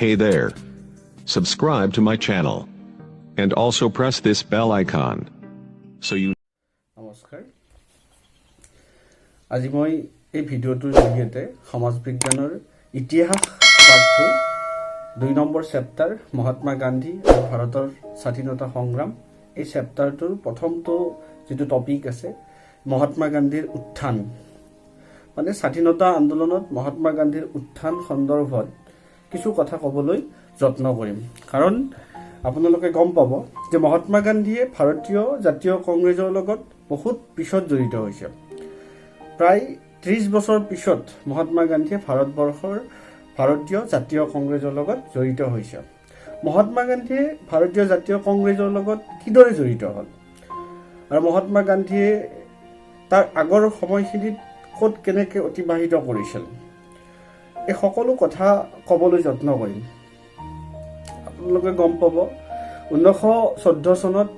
Hey there. Subscribe to my channel. And also press this bell icon. So you নমস্কাৰ আজি মই এই ভিডিঅ'টোৰ জৰিয়তে সমাজ বিজ্ঞানৰ ইতিহাস পাঠটোৰ 2 নম্বৰ চেপ্টাৰ মহাত্মা গান্ধী আৰু ভাৰতৰ স্বাধীনতা সংগ্ৰাম এই চেপ্টাৰটোৰ প্ৰথমটো যেটো টপিক আছে মহাত্মা গান্ধীৰ উত্থান মানে স্বাধীনতা আন্দোলনত মহাত্মা গান্ধীৰ উত্থান সন্দৰ্ভত কিছু কথা ক'বলৈ যত্ন কৰিম কাৰণ আপোনালোকে গম পাব যে মহাত্মা গান্ধীয়ে ভাৰতীয় জাতীয় কংগ্ৰেছৰ লগত বহুত পিছত জড়িত হৈছে প্ৰায় 30 বছৰ পিছত মহাত্মা গান্ধীয়ে ভাৰতবৰ্ষৰ ভাৰতীয় জাতীয় কংগ্ৰেছৰ লগত জড়িত হৈছে মহাত্মা গান্ধীয়ে ভাৰতীয় জাতীয় কংগ্ৰেছৰ লগত কিদৰে জড়িত হ'ল আৰু মহাত্মা গান্ধীয়ে তাৰ আগৰ সময়খিনিত ক'ত কেনেকৈ অতিবাহিত কৰিছিল এই সকলো কথা ক'বলৈ যত্ন কৰিম আপোনালোকে গম পাব 1914 চনত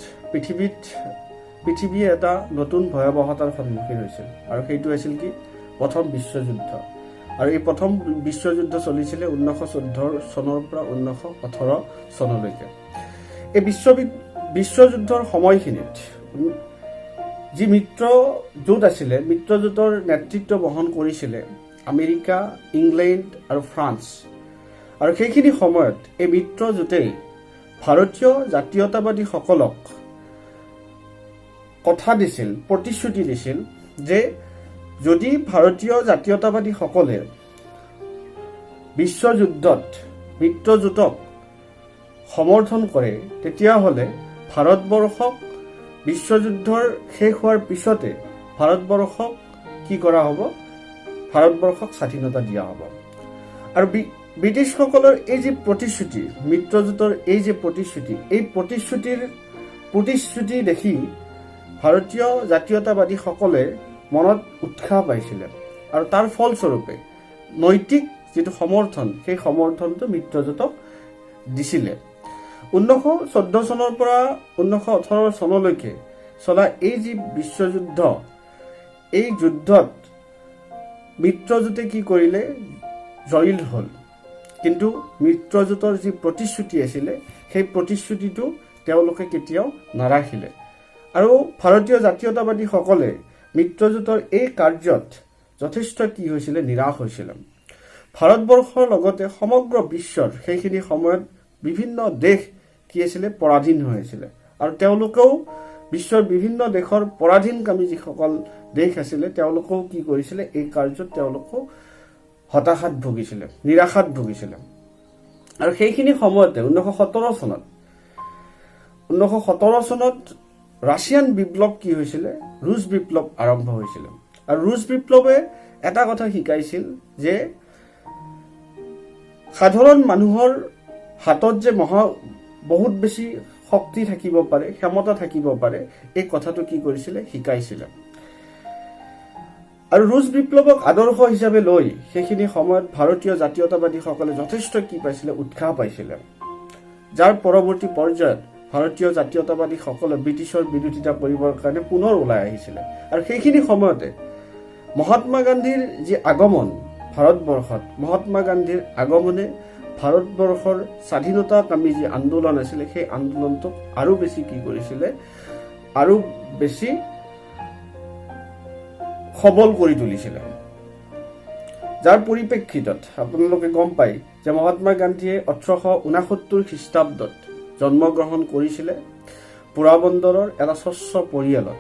পৃথিৱীয়ে এটা নতুন ভয়াৱহতাৰ সন্মুখীন হৈছিল আৰু সেইটো আছিল কি প্ৰথম বিশ্বযুদ্ধ আৰু এই প্ৰথম বিশ্বযুদ্ধ চলিছিল 1914 চনৰ পৰা 1918 চনলৈকে এই বিশ্বযুদ্ধৰ সময়খিনিত যি মিত্ৰজোঁট আছিলে মিত্ৰজোঁটৰ নেতৃত্ব বহন কৰিছিলে আমেৰিকা ইংলেণ্ড আৰু ফ্ৰান্স আৰু সেইখিনি সময়ত এই মিত্ৰজোঁটে ভাৰতীয় জাতীয়তাবাদীসকলক কথা দিছিল প্ৰতিশ্ৰুতি দিছিল যে যদি ভাৰতীয় জাতীয়তাবাদীসকলে বিশ্বযুদ্ধত মিত্ৰজোঁটক সমৰ্থন কৰে তেতিয়াহ'লে ভাৰতবৰ্ষক বিশ্বযুদ্ধৰ শেষ হোৱাৰ পিছতে ভাৰতবৰ্ষক কি কৰা হ'ব ভাৰতবৰ্ষক স্বাধীনতা দিয়া হ'ব আৰু ব্ৰিটিছসকলৰ এই যে প্ৰতিশ্ৰুতি মিত্ৰজোঁটৰ এই যে প্ৰতিশ্ৰুতি দেখি ভাৰতীয় জাতীয়তাবাদীসকলে মনত উৎসাহ পাইছিলে আৰু তাৰ ফলস্বৰূপে নৈতিক যেটো সমৰ্থন সেই সমৰ্থনটো মিত্ৰজোঁটক দিছিলে 1914 চনৰ পৰা 1918 চনলৈকে চলা এই যে বিশ্বযুদ্ধ এই যুদ্ধত মিত্ৰজোঁটে কি কৰিলে জয়ী হ'ল কিন্তু মিত্ৰজোঁটৰ যি প্ৰতিশ্ৰুতি আছিলে সেই প্ৰতিশ্ৰুতিটো তেওঁলোকে কেতিয়াও নাৰাখিলে আৰু ভাৰতীয় জাতীয়তাবাদীসকলে মিত্ৰজোঁটৰ এই কাৰ্যত যথেষ্ট কি হৈছিলে নিৰাশ হৈছিল ভাৰতবৰ্ষৰ লগতে সমগ্ৰ বিশ্বৰ সেইখিনি সময়ত বিভিন্ন দেশ কি আছিলে পৰাধীন হৈ আছিল আৰু তেওঁলোকেও বিশ্বৰ বিভিন্ন দেশৰ পৰাধীনকামী যিসকল দেশ আছিলে তেওঁলোকেও কি কৰিছিলে এই কাৰ্যত তেওঁলোকো হতাশাত ভুগিছিলে নিৰাশাত ভুগিছিলে আৰু সেইখিনি সময়তে 1917 চনত ৰাছিয়ান বিপ্লৱ কি হৈছিল ৰুছ বিপ্লৱ আৰম্ভ হৈছিল আৰু ৰুছ বিপ্লৱে এটা কথা শিকাইছিল যে সাধাৰণ মানুহৰ হাতত যে বহুত বেছি শক্তি থাকিব পাৰে ক্ষমতা থাকিব পাৰে এই কথাটো কি কৰিছিল শিকাইছিল আৰু ৰুছ বিপ্লৱক আদৰ্শ হিচাপে লৈ সেইখিনি সময়ত ভাৰতীয় জাতীয়তাবাদীসকলে যথেষ্ট কি পাইছিল উৎসাহ পাইছিল যাৰ পৰৱৰ্তী পৰ্যায়ত ভাৰতীয় জাতীয়তাবাদীসকলে ব্ৰিটিছৰ বিৰোধিতা কৰিবৰ কাৰণে পুনৰ ওলাই আহিছিল আৰু সেইখিনি সময়তে মহাত্মা গান্ধীৰ যি আগমন ভাৰতবৰ্ষত মহাত্মা গান্ধীৰ আগমনে ভাৰতবৰ্ষৰ স্বাধীনতাকামী যি আন্দোলন আছিলে সেই আন্দোলনটোক আৰু বেছি কি কৰিছিলে আৰু বেছি সবল কৰি তুলিছিল যাৰ পৰিপ্ৰেক্ষিতত আপোনালোকে গম পায় যে মহাত্মা গান্ধীয়ে 1869 খ্ৰীষ্টাব্দত জন্মগ্ৰহণ কৰিছিলে পোৰাবন্দৰৰ এটা স্বচ্ছ পৰিয়ালত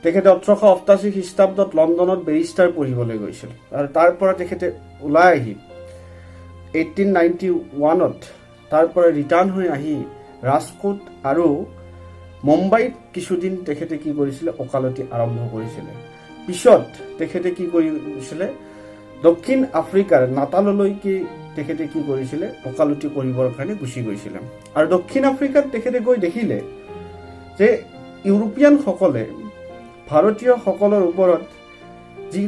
তেখেতে 1888 খ্ৰীষ্টাব্দত লণ্ডনত বেৰিষ্টাৰ পঢ়িবলৈ গৈছিল আৰু তাৰ পৰা তেখেতে ওলাই আহি 1891ত তাৰ পৰা ৰিটাৰ্ণ হৈ আহি ৰাজকোট আৰু মুম্বাইত কিছুদিন তেখেতে কি কৰিছিলে ওকালতি আৰম্ভ কৰিছিলে পিছত তেখেতে কি কৰিছিলে দক্ষিণ আফ্ৰিকাৰ নাটাললৈকে তেখেতে কি কৰিছিলে ওকালতি কৰিবৰ কাৰণে গুচি গৈছিল আৰু দক্ষিণ আফ্ৰিকাত তেখেতে গৈ দেখিলে যে ইউৰোপিয়ানসকলে ভাৰতীয়সকলৰ ওপৰত যি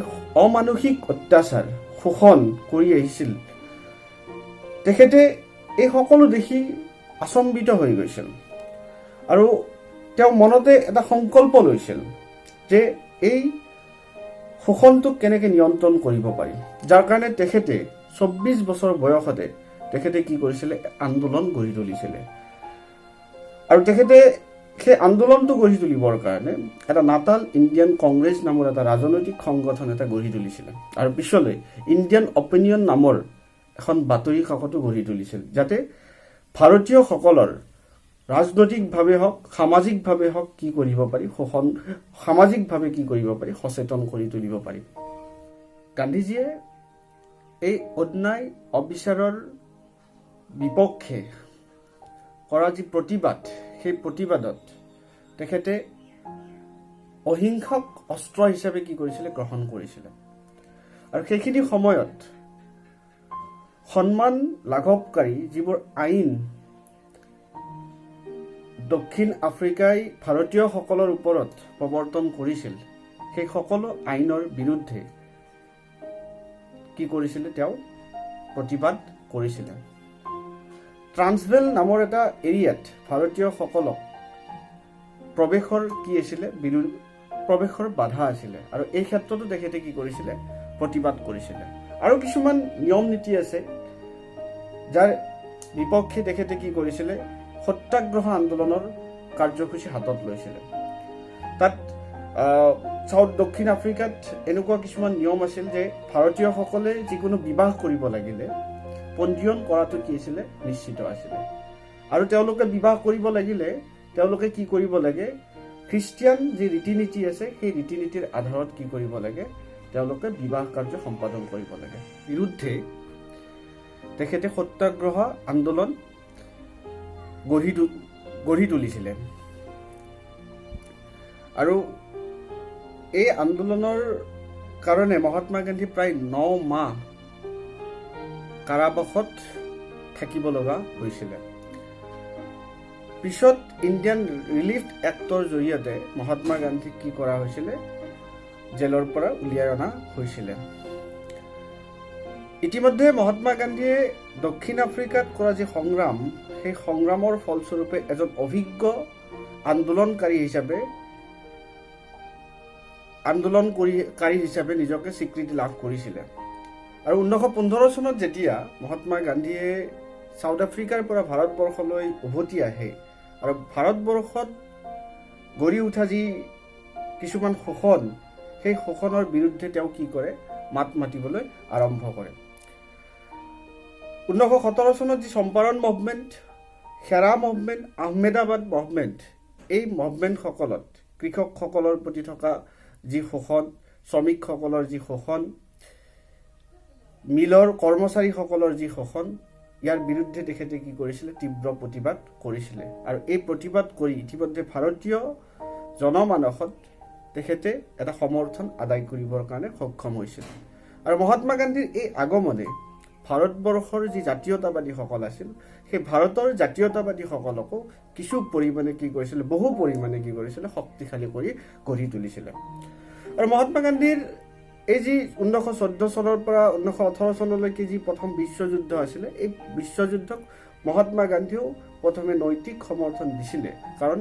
অমানসিক অত্যাচাৰ শোষণ কৰি আহিছিল তেখেতে এই সকলো দেখি আচম্বিত হৈ গৈছিল আৰু তেওঁ মনতে এটা সংকল্প লৈছিল যে এই শোষণটোক কেনেকৈ নিয়ন্ত্ৰণ কৰিব পাৰি যাৰ কাৰণে তেখেতে 24 বছৰ বয়সতে তেখেতে কি কৰিছিলে আন্দোলন গঢ়ি তুলিছিলে আৰু তেখেতে সেই আন্দোলনটো গঢ়ি তুলিবৰ কাৰণে এটা নাটাল ইণ্ডিয়ান কংগ্ৰেছ নামৰ এটা ৰাজনৈতিক সংগঠন এটা গঢ়ি তুলিছিলে আৰু পিছলৈ ইণ্ডিয়ান অপিনিয়ন নামৰ এখন বাতৰি কাকতো গঢ়ি তুলিছিল যাতে ভাৰতীয়সকলৰ ৰাজনৈতিকভাৱে হওক সামাজিকভাৱে হওক কি কৰিব পাৰি শোষণ সামাজিকভাৱে কি কৰিব পাৰি সচেতন কৰি তুলিব পাৰি গান্ধীজীয়ে এই অন্যায় অবিচাৰৰ বিপক্ষে কৰা যি প্ৰতিবাদ সেই প্ৰতিবাদত তেখেতে অহিংসক অস্ত্ৰ হিচাপে কি কৰিছিলে গ্ৰহণ কৰিছিলে আৰু সেইখিনি সময়ত সন্মান লাঘৱকাৰী যিবোৰ আইন দক্ষিণ আফ্ৰিকাই ভাৰতীয়সকলৰ ওপৰত প্ৰৱৰ্তন কৰিছিল সেই সকলো আইনৰ বিৰুদ্ধে কি কৰিছিলে তেওঁ প্ৰতিবাদ কৰিছিলে ট্ৰান্সভেল নামৰ এটা এৰিয়াত ভাৰতীয়সকলক প্ৰৱেশৰ কি আছিলে প্ৰৱেশৰ বাধা আছিলে আৰু এই ক্ষেত্ৰতো তেখেতে কি কৰিছিলে প্ৰতিবাদ কৰিছিলে আৰু কিছুমান নিয়ম নীতি আছে যাৰ বিপক্ষে তেখেতে কি কৰিছিলে সত্যাগ্ৰহ আন্দোলনৰ কাৰ্যসূচী হাতত লৈছিলে তাত সাউথ দক্ষিণ আফ্ৰিকাত এনেকুৱা কিছুমান নিয়ম আছিল যে ভাৰতীয়সকলে যিকোনো বিবাহ কৰিব লাগিলে পঞ্জীয়ন কৰাটো কি আছিলে নিশ্চিত আছিলে আৰু তেওঁলোকে বিবাহ কৰিব লাগিলে তেওঁলোকে কি কৰিব লাগে খ্ৰীষ্টিয়ান যি ৰীতি নীতি আছে সেই ৰীতি নীতিৰ আধাৰত কি কৰিব লাগে তেওঁলোকে বিবাহ কাৰ্য সম্পাদন কৰিব লাগে বিৰুদ্ধে তেখেতে সত্যাগ্ৰহ আন্দোলন গঢ়ি তুলিছিলে আৰু এই আন্দোলনৰ কাৰণে মহাত্মা গান্ধী প্ৰায় 9 মাহ কাৰাবাসত থাকিব লগা হৈছিলে পিছত ইণ্ডিয়ান ৰিলিফ এক্টৰ জৰিয়তে মহাত্মা গান্ধীক কি কৰা হৈছিলে জেলৰ পৰা উলিয়াই অনা হৈছিলে ইতিমধ্যে মহাত্মা গান্ধীয়ে দক্ষিণ আফ্ৰিকাত কৰা যি সংগ্ৰাম সেই সংগ্ৰামৰ ফলস্বৰূপে এজন অভিজ্ঞ আন্দোলনকাৰী হিচাপে নিজকে স্বীকৃতি লাভ কৰিছিলে আৰু 1915 চনত যেতিয়া মহাত্মা গান্ধীয়ে সাউথ আফ্ৰিকাৰ পৰা ভাৰতবৰ্ষলৈ উভতি আহে আৰু ভাৰতবৰ্ষত গঢ়ি উঠা যি কিছুমান শোষণ সেই শোষণৰ বিৰুদ্ধে তেওঁ কি কৰে মাত মাতিবলৈ আৰম্ভ কৰে 1917 চনত যি Champaran movement খেৰা movement Ahmedabad movement এই মুভমেণ্টসকলত কৃষকসকলৰ প্ৰতি থকা যি শোষণ শ্ৰমিকসকলৰ যি শোষণ মিলৰ কৰ্মচাৰীসকলৰ যি শোষণ ইয়াৰ বিৰুদ্ধে তেখেতে কি কৰিছিলে তীব্ৰ প্ৰতিবাদ কৰিছিলে আৰু এই প্ৰতিবাদ কৰি ইতিমধ্যে ভাৰতীয় জনমানসত তেখেতে এটা সমৰ্থন আদায় কৰিবৰ কাৰণে সক্ষম হৈছিল আৰু মহাত্মা গান্ধীৰ এই আগমনে ভাৰতবৰ্ষৰ যি জাতীয়তাবাদীসকল আছিল সেই ভাৰতৰ জাতীয়তাবাদীসকলকো কিছু পৰিমাণে কি কৰিছিলে বহু পৰিমাণে কি কৰিছিলে শক্তিশালী কৰি গঢ়ি তুলিছিলে আৰু মহাত্মা গান্ধীৰ এই যি 1914 চনৰ পৰা 1918 চনলৈকে যি প্ৰথম বিশ্বযুদ্ধ আছিলে এই বিশ্বযুদ্ধক মহাত্মা গান্ধীও প্ৰথমে নৈতিক সমৰ্থন দিছিলে কাৰণ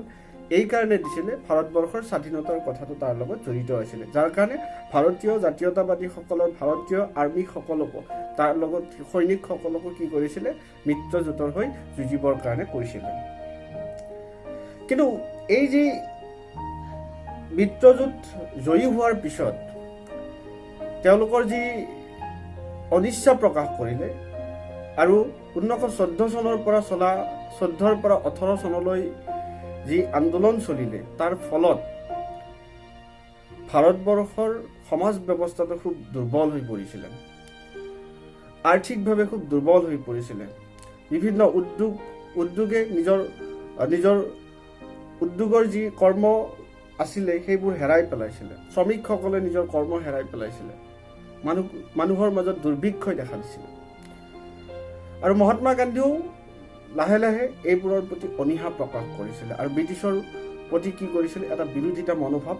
এই কাৰণে দিছিলে ভাৰতবৰ্ষৰ স্বাধীনতাৰ কথাটো তাৰ লগত জড়িত আছিলে যাৰ কাৰণে ভাৰতীয় জাতীয়তাবাদীসকলৰ ভাৰতীয় আৰ্মিসকলকো তাৰ লগত সৈনিকসকলকো কি কৰিছিলে মিত্ৰজোঁটৰ হৈ যুঁজিবৰ কাৰণে কৈছিলে কিন্তু এই যি মিত্ৰজোঁট জয়ী হোৱাৰ পিছত তেওঁলোকৰ যি অনিচ্ছা প্ৰকাশ কৰিলে আৰু 1914 চনৰ পৰা 14 পৰা 18 চনলৈ যি আন্দোলন চলিলে তাৰ ফলত ভাৰতবৰ্ষৰ সমাজ ব্যৱস্থাটো খুব দুৰ্বল হৈ পৰিছিলে আৰ্থিকভাৱে খুব দুৰ্বল হৈ পৰিছিলে বিভিন্ন উদ্যোগে নিজৰ উদ্যোগৰ যি কৰ্ম আছিলে সেইবোৰ হেৰাই পেলাইছিলে শ্ৰমিকসকলে নিজৰ কৰ্ম হেৰাই পেলাইছিলে মানুহৰ মাজত দুৰ্ভিক্ষই দেখা দিছিলে আৰু মহাত্মা গান্ধীও লাহে লাহে এইবোৰৰ প্ৰতি অনীহা প্ৰকাশ কৰিছিলে আৰু ব্ৰিটিছৰ প্ৰতি কি কৰিছিলে এটা বিৰোধিতা মনোভাৱ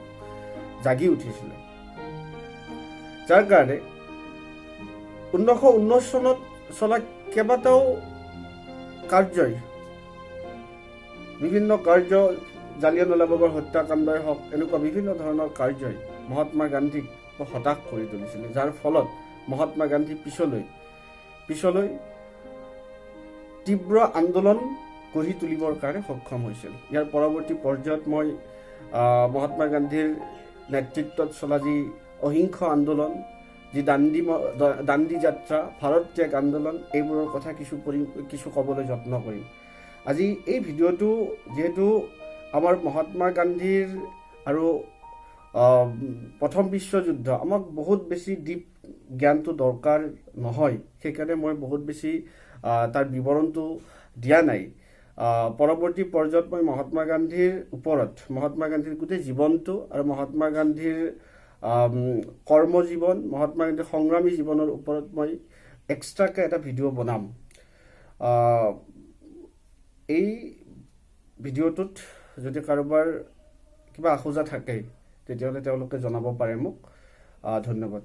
জাগি উঠিছিলে যাৰ কাৰণে 1919 চনত চলা কেইবাটাও কাৰ্যই বিভিন্ন কাৰ্য জালিয়ানৱালাবাগৰ হত্যাকাণ্ডই হওক এনেকুৱা বিভিন্ন ধৰণৰ কাৰ্যই মহাত্মা গান্ধীক হতাশ কৰি তুলিছিলে যাৰ ফলত মহাত্মা গান্ধী পিছলৈ তীব্ৰ আন্দোলন গঢ়ি তুলিবৰ কাৰণে সক্ষম হৈছিল। ইয়াৰ পৰৱৰ্তী পৰ্যায়ত মই মহাত্মা গান্ধীৰ নেতৃত্বত চলা যি অহিংস আন্দোলন, যি দাণ্ডী যাত্ৰা, ভাৰত ত্যাগ আন্দোলন, এইবোৰৰ কথা কিছু ক'বলৈ যত্ন কৰিম। আজি এই ভিডিঅ'টো যিহেতু আমাৰ মহাত্মা গান্ধীৰ আৰু প্ৰথম বিশ্বযুদ্ধ আমাক বহুত বেছি ডিপ জ্ঞানটো দৰকাৰ নহয়, সেইকাৰণে মই বহুত বেছি তাৰ বিৱৰণটো দিয়া নাই। পৰৱৰ্তী পৰ্যায়ত মই মহাত্মা গান্ধীৰ ওপৰত, মহাত্মা গান্ধীৰ গোটেই জীৱনটো আৰু মহাত্মা গান্ধীৰ কৰ্মজীৱন, মহাত্মা গান্ধীৰ সংগ্ৰামী জীৱনৰ ওপৰত মই এক্সট্ৰাকৈ এটা ভিডিঅ' বনাম। এই ভিডিঅ'টোত যদি কাৰোবাৰ কিবা আখোজা থাকে তেতিয়াহ'লে তেওঁলোকে জনাব পাৰে মোক। ধন্যবাদ।